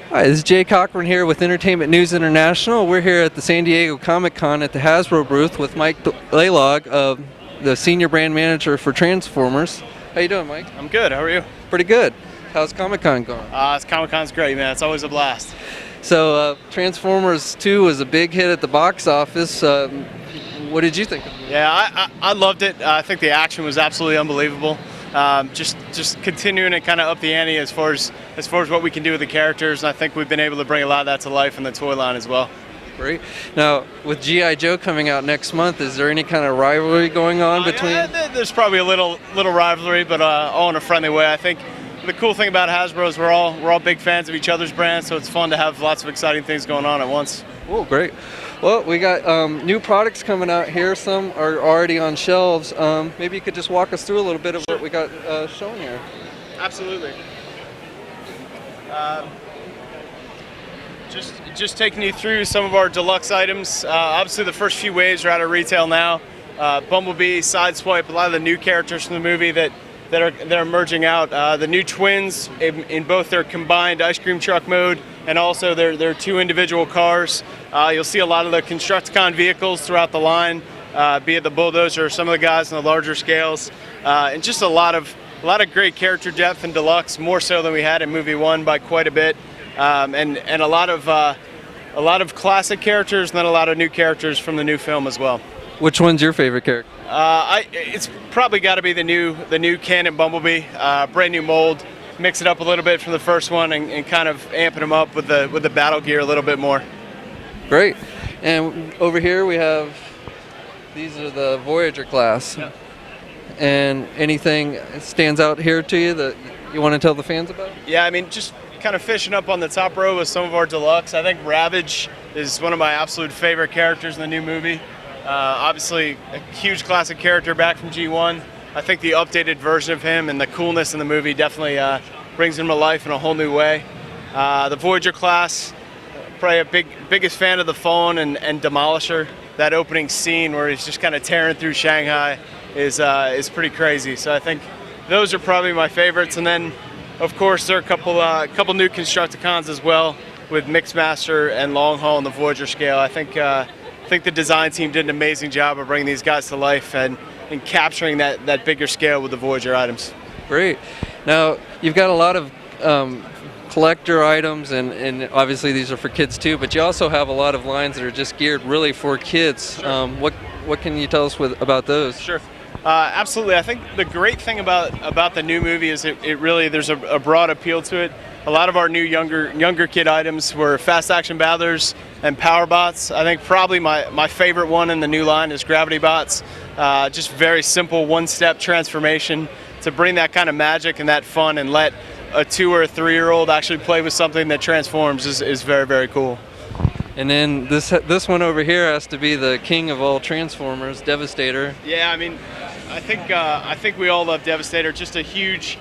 Hi, this is Jay Cochran here with Entertainment News International. We're here at the San Diego Comic-Con at the Hasbro booth with Mike Lalog, the Senior Brand Manager for Transformers. How you doing, Mike? I'm good. How are you? Pretty good. How's Comic-Con going? Comic-Con's great, man. It's always a blast. So, Transformers 2 was a big hit at the box office. What did you think of it? Yeah, I loved it. I think the action was absolutely unbelievable. Just continuing to kind of up the ante as far as what we can do with the characters, and I think we've been able to bring a lot of that to life in the toy line as well. Great. Now, with G.I. Joe coming out next month, is there any kind of rivalry going on between? Yeah, there's probably a little rivalry, but all in a friendly way. I think the cool thing about Hasbro is we're all big fans of each other's brands, so it's fun to have lots of exciting things going on at once. Oh, great. Well, we got new products coming out here. Some are already on shelves. Maybe you could just walk us through a little bit of what we got shown here. Absolutely. Just taking you through some of our deluxe items. Obviously, the first few waves are out of retail now. Bumblebee, Sideswipe, a lot of the new characters from the movie that are emerging out. The new twins in both their combined ice cream truck mode and also their two individual cars. You'll see a lot of the Constructicon vehicles throughout the line, be it the Bulldozer or some of the guys on the larger scales, and just a lot of great character depth in deluxe, more so than we had in movie one by quite a bit, and a lot of classic characters and then a lot of new characters from the new film as well. Which one's your favorite character? It's probably got to be the new Canon Bumblebee, brand new mold. Mix it up a little bit from the first one and kind of amping them up with the battle gear a little bit more. Great. And over here we have, these are the Voyager class. Yeah. And anything stands out here to you that you want to tell the fans about? Yeah, I mean, just kind of fishing up on the top row with some of our deluxe. I think Ravage is one of my absolute favorite characters in the new movie. Obviously, a huge classic character back from G1. I think the updated version of him and the coolness in the movie definitely brings him to life in a whole new way. The Voyager class, probably a biggest fan of the Fallen and Demolisher. That opening scene where he's just kind of tearing through Shanghai is pretty crazy. So I think those are probably my favorites. And then, of course, there are a couple new Constructicons as well with Mixmaster and Long Haul in the Voyager scale. I think the design team did an amazing job of bringing these guys to life and capturing that bigger scale with the Voyager items. Great. Now, you've got a lot of collector items, and obviously these are for kids too, but you also have a lot of lines that are just geared really for kids. Sure. What can you tell us about those? Sure. Absolutely. I think the great thing about the new movie is it really, there's a broad appeal to it. A lot of our new younger kid items were fast action battlers and power bots. I think probably my favorite one in the new line is gravity bots. Just very simple one-step transformation to bring that kind of magic and that fun and let a 2 or a 3-year-old actually play with something that transforms is very, very cool. And then this one over here has to be the king of all Transformers, Devastator. Yeah, I mean, I think we all love Devastator. Just a huge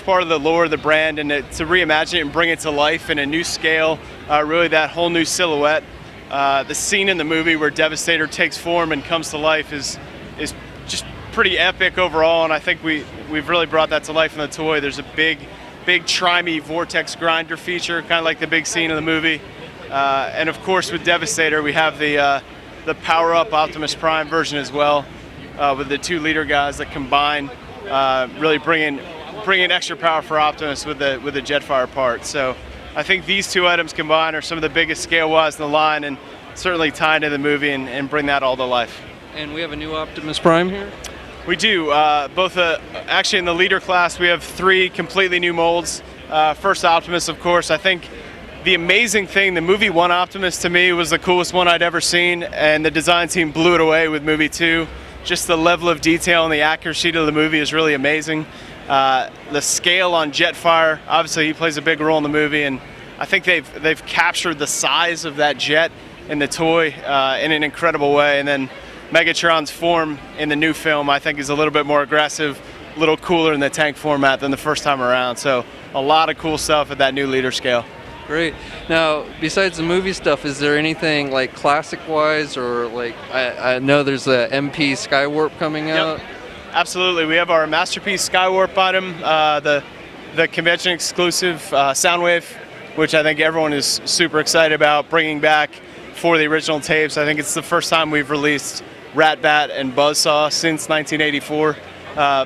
part of the lore of the brand, and to reimagine it and bring it to life in a new scale, really that whole new silhouette. The scene in the movie where Devastator takes form and comes to life is just pretty epic overall, and I think we've really brought that to life in the toy. There's a big Trimey vortex grinder feature, kind of like the big scene in the movie. And of course with Devastator we have the power-up Optimus Prime version as well, with the 2 leader guys that combine, really bringing extra power for Optimus with the Jetfire part. So I think these 2 items combined are some of the biggest scale-wise in the line, and certainly tie into the movie and bring that all to life. And we have a new Optimus Prime here? We do. Actually in the leader class we have 3 completely new molds. First Optimus, of course. I think the amazing thing, the movie 1 Optimus to me was the coolest one I'd ever seen, and the design team blew it away with movie 2. Just the level of detail and the accuracy to the movie is really amazing. The scale on Jetfire, obviously he plays a big role in the movie, and I think they've captured the size of that jet in the toy in an incredible way. And then Megatron's form in the new film I think is a little bit more aggressive, a little cooler in the tank format than the first time around. So a lot of cool stuff at that new leader scale. Great. Now, besides the movie stuff, is there anything like classic-wise, or like I know there's a MP Skywarp coming out? Yep. Absolutely. We have our Masterpiece Skywarp item, the convention exclusive Soundwave which I think everyone is super excited about bringing back for the original tapes. I think it's the first time we've released Rat Bat and Buzzsaw since 1984.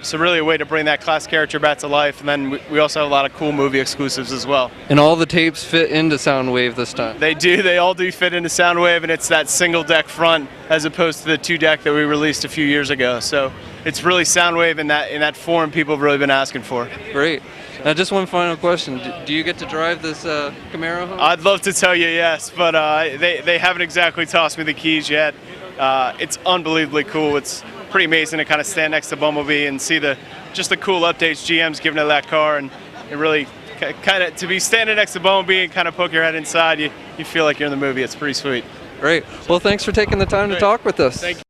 So really a way to bring that classic character back to life. And then we also have a lot of cool movie exclusives as well. And all the tapes fit into Soundwave this time. They do. They all do fit into Soundwave, and it's that single deck front as opposed to the 2-deck that we released a few years ago. So it's really Soundwave in that form people have really been asking for. Great. Now, just one final question. Do you get to drive this Camaro home? I'd love to tell you yes, but they haven't exactly tossed me the keys yet. It's unbelievably cool. It's pretty amazing to kind of stand next to Bumblebee and see just the cool updates GM's giving to that car, and it really kind of to be standing next to Bumblebee and kind of poke your head inside, you feel like you're in the movie. It's pretty sweet. Great. Well, thanks for taking the time to talk with us. Thank you.